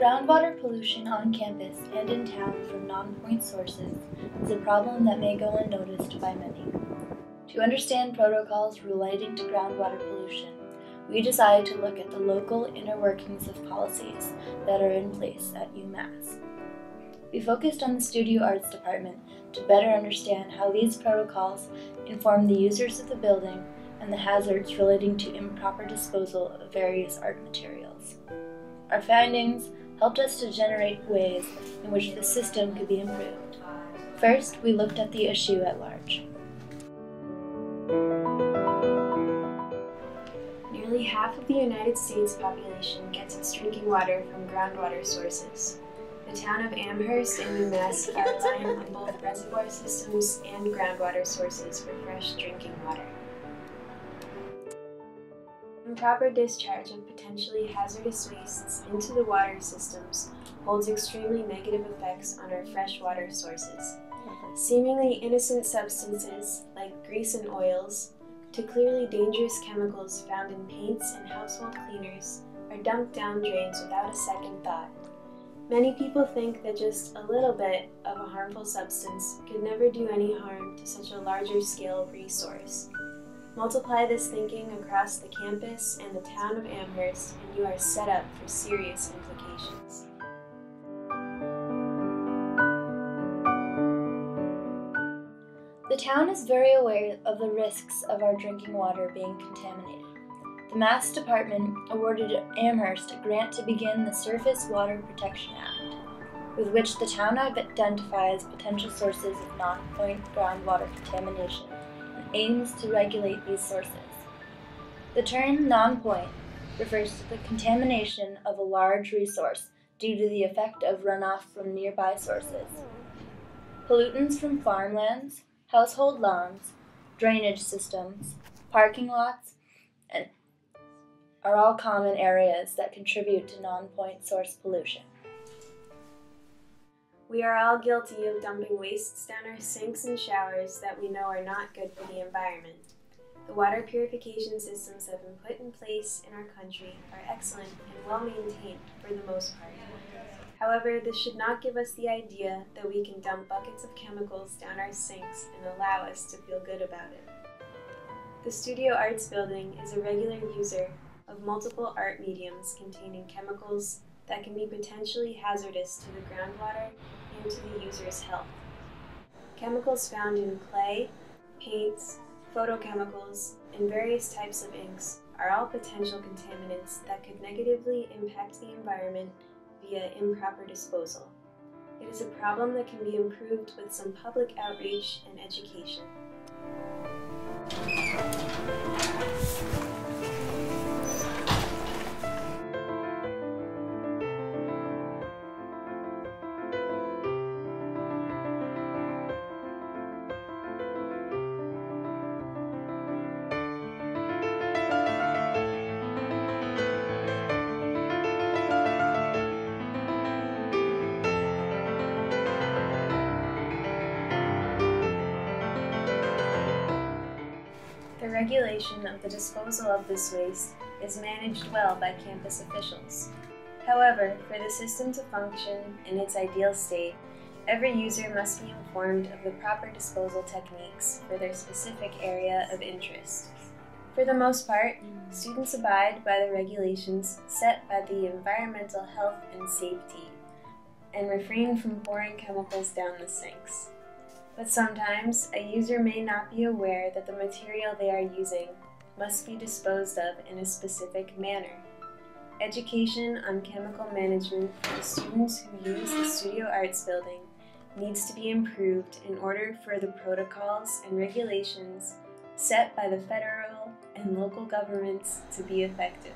Groundwater pollution on campus and in town from non-point sources is a problem that may go unnoticed by many. To understand protocols relating to groundwater pollution, we decided to look at the local inner workings of policies that are in place at UMass. We focused on the Studio Arts department to better understand how these protocols inform the users of the building and the hazards relating to improper disposal of various art materials. Our findings helped us to generate ways in which the system could be improved. First, we looked at the issue at large. Nearly half of the United States population gets its drinking water from groundwater sources. The town of Amherst and UMass are reliant on both reservoir systems and groundwater sources for fresh drinking water. Improper discharge of potentially hazardous wastes into the water systems holds extremely negative effects on our freshwater sources. Seemingly innocent substances like grease and oils to clearly dangerous chemicals found in paints and household cleaners are dumped down drains without a second thought. Many people think that just a little bit of a harmful substance could never do any harm to such a larger scale resource. Multiply this thinking across the campus and the town of Amherst, and you are set up for serious implications. The town is very aware of the risks of our drinking water being contaminated. The Mass Department awarded Amherst a grant to begin the Surface Water Protection Act, with which the town identifies potential sources of non-point groundwater contamination and aims to regulate these sources. The term non-point refers to the contamination of a large resource due to the effect of runoff from nearby sources. Pollutants from farmlands, household lawns, drainage systems, parking lots, and are all common areas that contribute to non-point source pollution. We are all guilty of dumping wastes down our sinks and showers that we know are not good for the environment. The water purification systems that have been put in place in our country are excellent and well maintained for the most part. However, this should not give us the idea that we can dump buckets of chemicals down our sinks and allow us to feel good about it. The Studio Arts building is a regular user of multiple art mediums containing chemicals that can be potentially hazardous to the groundwater and to the user's health. Chemicals found in clay, paints, photochemicals, and various types of inks are all potential contaminants that could negatively impact the environment via improper disposal. It is a problem that can be improved with some public outreach and education. The regulation of the disposal of this waste is managed well by campus officials. However, for the system to function in its ideal state, every user must be informed of the proper disposal techniques for their specific area of interest. For the most part, students abide by the regulations set by the environmental health and safety and refrain from pouring chemicals down the sinks. But sometimes, a user may not be aware that the material they are using must be disposed of in a specific manner. Education on chemical management for the students who use the Studio Arts building needs to be improved in order for the protocols and regulations set by the federal and local governments to be effective.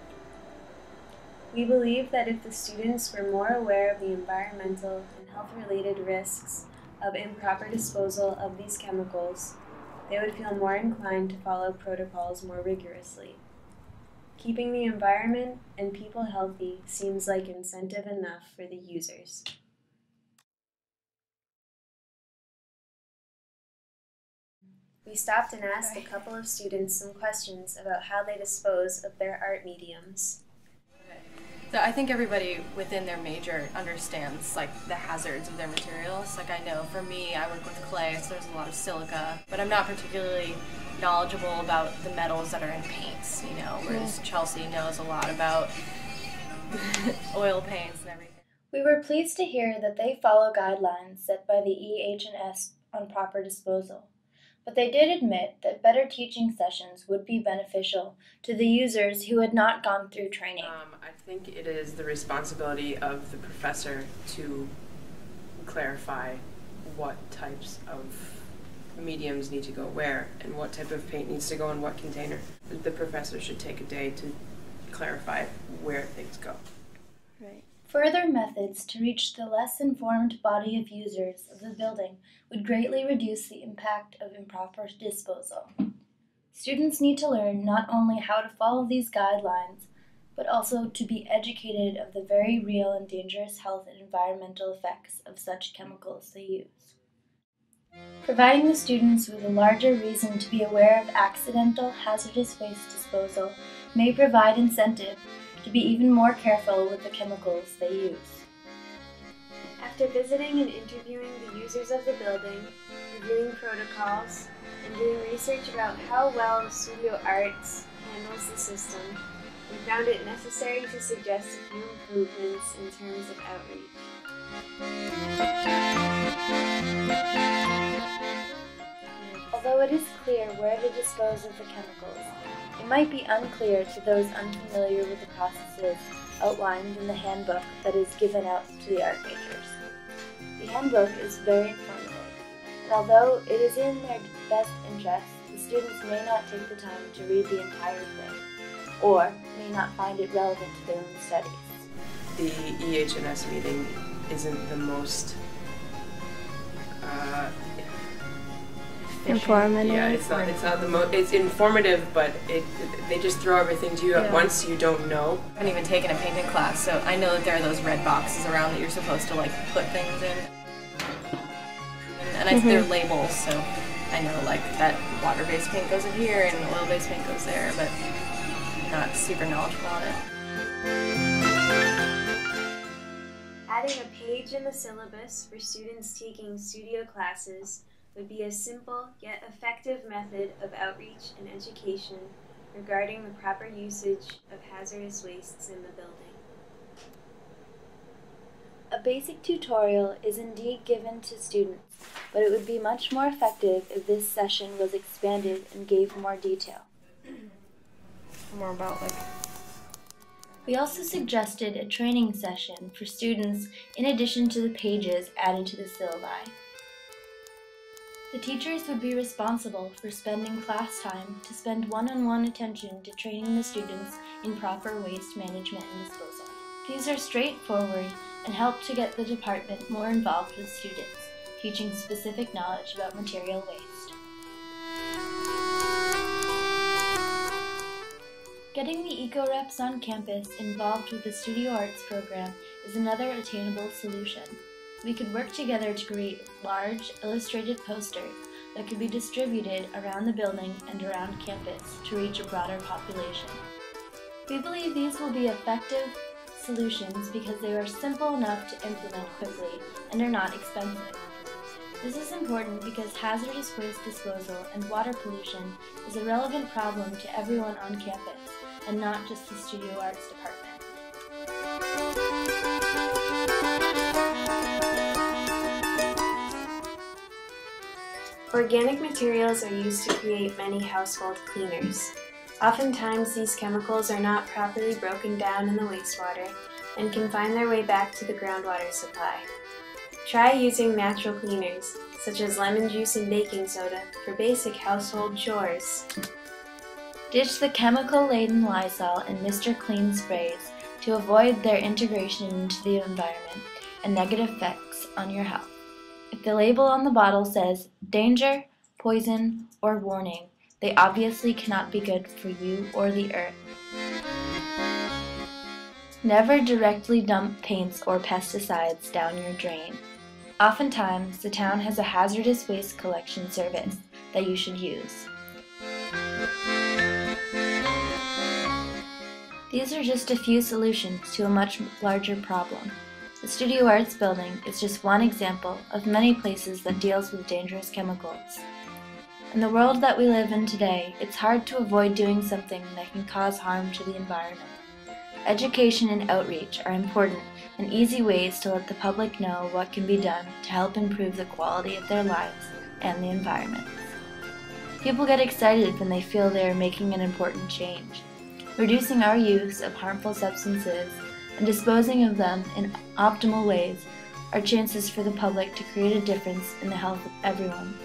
We believe that if the students were more aware of the environmental and health-related risks of improper disposal of these chemicals, they would feel more inclined to follow protocols more rigorously. Keeping the environment and people healthy seems like incentive enough for the users. We stopped and asked a couple of students some questions about how they dispose of their art mediums. I think everybody within their major understands like the hazards of their materials. Like I know for me, I work with clay, so there's a lot of silica, but I'm not particularly knowledgeable about the metals that are in paints, you know, whereas Chelsea knows a lot about oil paints and everything. We were pleased to hear that they follow guidelines set by the EH&S on proper disposal, but they did admit that better teaching sessions would be beneficial to the users who had not gone through training. I think it is the responsibility of the professor to clarify what types of mediums need to go where and what type of paint needs to go in what container. The professor should take a day to clarify where things go. Right. Further methods to reach the less informed body of users of the building would greatly reduce the impact of improper disposal. Students need to learn not only how to follow these guidelines, but also to be educated of the very real and dangerous health and environmental effects of such chemicals they use. Providing the students with a larger reason to be aware of accidental hazardous waste disposal may provide incentive to be even more careful with the chemicals they use. After visiting and interviewing the users of the building, reviewing protocols, and doing research about how well the studio arts handles the system, we found it necessary to suggest a few improvements in terms of outreach. Although it is clear where to dispose of the chemicals, it might be unclear to those unfamiliar with the processes outlined in the handbook that is given out to the art majors. The handbook is very informative, and although it is in their best interest, the students may not take the time to read the entire thing, or may not find it relevant to their own studies. The EH&S meeting isn't the most informative. Yeah, it's not the most. It's informative, but they just throw everything to you at once. You don't know. I haven't even taken a painting class, so I know that there are those red boxes around that you're supposed to like put things in, and they're labels, so I know like that water-based paint goes in here and oil-based paint goes there, but I'm not super knowledgeable on it. Adding a page in the syllabus for students taking studio classes would be a simple yet effective method of outreach and education regarding the proper usage of hazardous wastes in the building. A basic tutorial is indeed given to students, but it would be much more effective if this session was expanded and gave more detail. More about like... We also suggested a training session for students in addition to the pages added to the syllabi. The teachers would be responsible for spending class time to spend one-on-one attention to training the students in proper waste management and disposal. These are straightforward and help to get the department more involved with students, teaching specific knowledge about material waste. Getting the eco-reps on campus involved with the Studio Arts program is another attainable solution. We could work together to create large, illustrated posters that could be distributed around the building and around campus to reach a broader population. We believe these will be effective solutions because they are simple enough to implement quickly and are not expensive. This is important because hazardous waste disposal and water pollution is a relevant problem to everyone on campus, and not just the Studio Arts department. Organic materials are used to create many household cleaners. Oftentimes, these chemicals are not properly broken down in the wastewater and can find their way back to the groundwater supply. Try using natural cleaners, such as lemon juice and baking soda, for basic household chores. Ditch the chemical-laden Lysol and Mr. Clean sprays to avoid their integration into the environment and negative effects on your health. If the label on the bottle says danger, poison, or warning, they obviously cannot be good for you or the earth. Never directly dump paints or pesticides down your drain. Oftentimes, the town has a hazardous waste collection service that you should use. These are just a few solutions to a much larger problem. The Studio Arts building is just one example of many places that deals with dangerous chemicals. In the world that we live in today, it's hard to avoid doing something that can cause harm to the environment. Education and outreach are important and easy ways to let the public know what can be done to help improve the quality of their lives and the environment. People get excited when they feel they are making an important change. Reducing our use of harmful substances and disposing of them in optimal ways are chances for the public to create a difference in the health of everyone.